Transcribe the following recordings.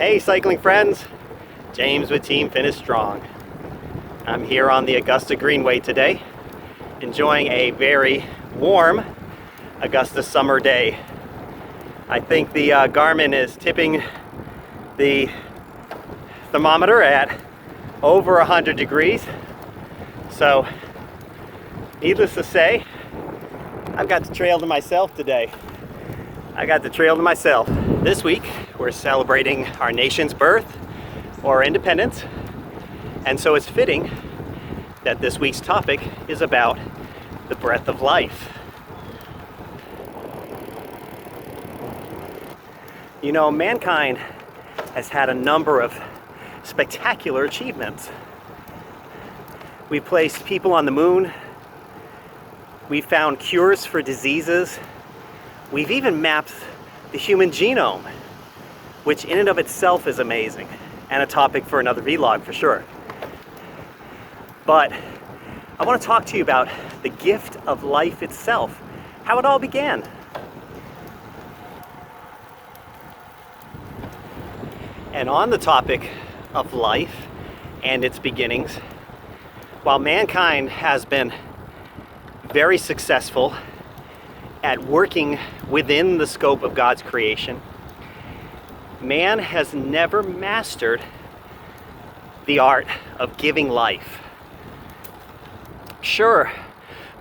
Hey cycling friends, James with Team Finish Strong. I'm here on the Augusta Greenway today, enjoying a very warm Augusta summer day. I think the Garmin is tipping the thermometer at over 100 degrees. So, needless to say, I've got the trail to myself today. This week, we're celebrating our nation's birth, or independence, and so it's fitting that this week's topic is about the breath of life. You know, mankind has had a number of spectacular achievements. We've placed people on the moon. We've found cures for diseases. We've even mapped the human genome, which in and of itself is amazing, and a topic for another vlog for sure. But I want to talk to you about the gift of life itself, how it all began. And on the topic of life and its beginnings, while mankind has been very successful at working within the scope of God's creation, man has never mastered the art of giving life. Sure,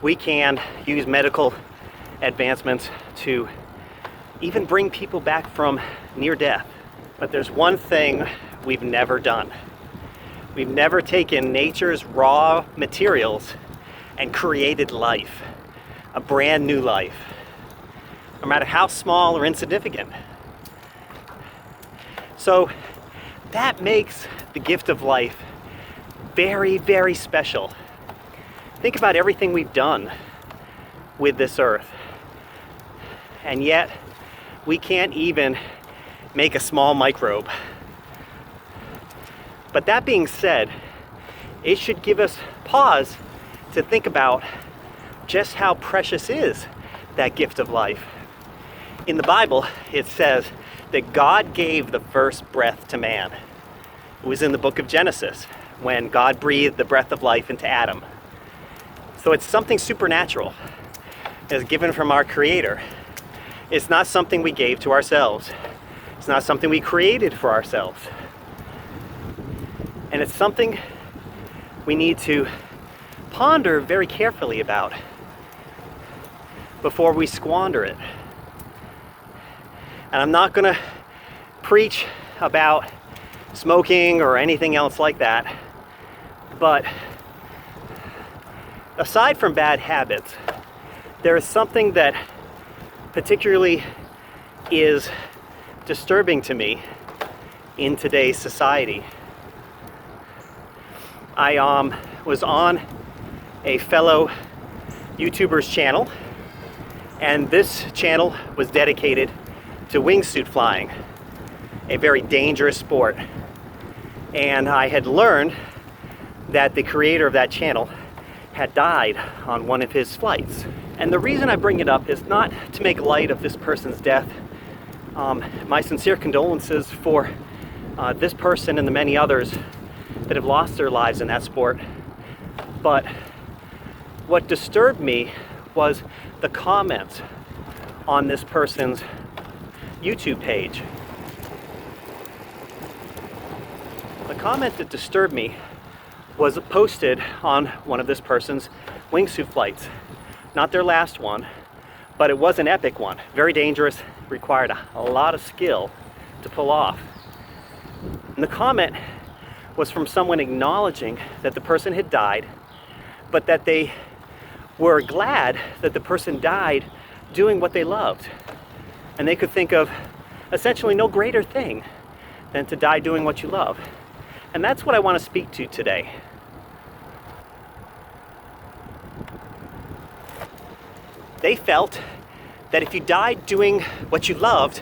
we can use medical advancements to even bring people back from near death, but there's one thing we've never done. We've never taken nature's raw materials and created life, a brand new life, no matter how small or insignificant. So that makes the gift of life very, very special. Think about everything we've done with this earth, and yet we can't even make a small microbe. But that being said, it should give us pause to think about just how precious is that gift of life. In the Bible, it says that God gave the first breath to man. It was in the book of Genesis when God breathed the breath of life into Adam. So it's something supernatural. It's given from our Creator. It's not something we gave to ourselves. It's not something we created for ourselves. And it's something we need to ponder very carefully about before we squander it. And I'm not going to preach about smoking or anything else like that, but aside from bad habits, there is something that particularly is disturbing to me in today's society. I was on a fellow YouTuber's channel, and this channel was dedicated to wingsuit flying, a very dangerous sport. And I had learned that the creator of that channel had died on one of his flights. And the reason I bring it up is not to make light of this person's death. My sincere condolences for this person and the many others that have lost their lives in that sport. But what disturbed me was the comments on this person's YouTube page. The comment that disturbed me was posted on one of this person's wingsuit flights. Not their last one, but it was an epic one. Very dangerous, required a lot of skill to pull off. And the comment was from someone acknowledging that the person had died, but that they were glad that the person died doing what they loved. And they could think of essentially no greater thing than to die doing what you love. And that's what I want to speak to today. They felt that if you died doing what you loved,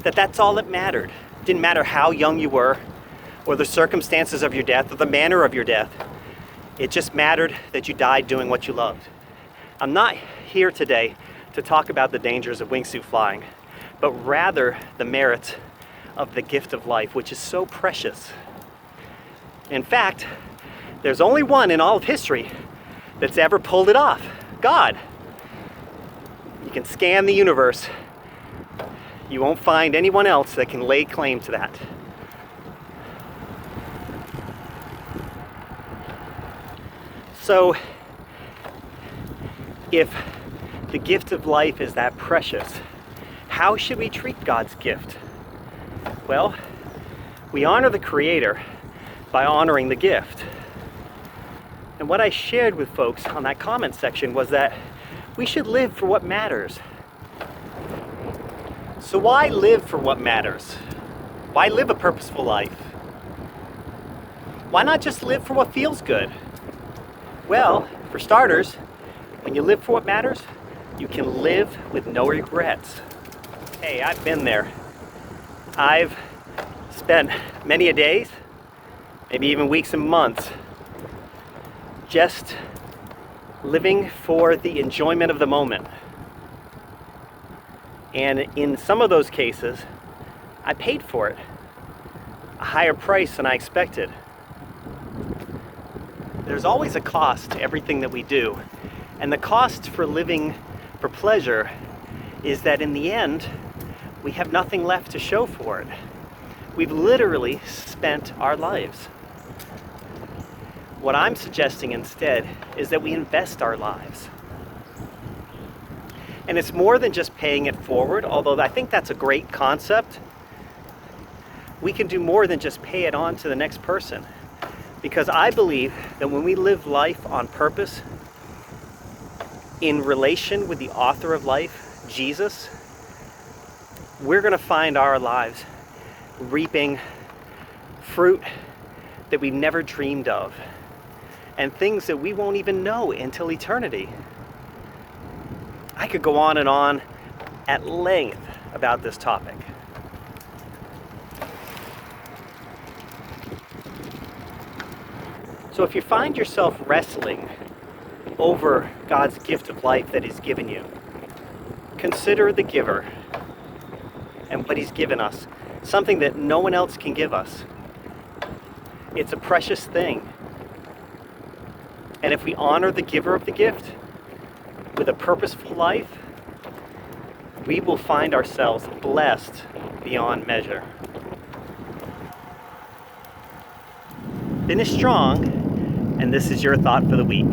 that's all that mattered. It didn't matter how young you were, or the circumstances of your death, or the manner of your death. It just mattered that you died doing what you loved. I'm not here today to talk about the dangers of wingsuit flying, but rather the merits of the gift of life, which is so precious. In fact, there's only one in all of history that's ever pulled it off: God. You can scan the universe. You won't find anyone else that can lay claim to that. So, if the gift of life is that precious, how should we treat God's gift? Well, we honor the Creator by honoring the gift. And what I shared with folks on that comment section was that we should live for what matters. So why live for what matters? Why live a purposeful life? Why not just live for what feels good? Well, for starters, when you live for what matters, you can live with no regrets. Hey, I've been there. I've spent many a days, maybe even weeks and months, just living for the enjoyment of the moment. And in some of those cases, I paid for it, a higher price than I expected. There's always a cost to everything that we do. And the cost for living for pleasure is that in the end, we have nothing left to show for it. We've literally spent our lives. What I'm suggesting instead is that we invest our lives. And it's more than just paying it forward, although I think that's a great concept. We can do more than just pay it on to the next person. Because I believe that when we live life on purpose, in relation with the author of life, Jesus, we're going to find our lives reaping fruit that we've never dreamed of, and things that we won't even know until eternity. I could go on at length about this topic. So if you find yourself wrestling over God's gift of life that He's given you, consider the giver and what He's given us, something that no one else can give us. It's a precious thing. And if we honor the giver of the gift with a purposeful life, we will find ourselves blessed beyond measure. Finish strong, and this is your thought for the week.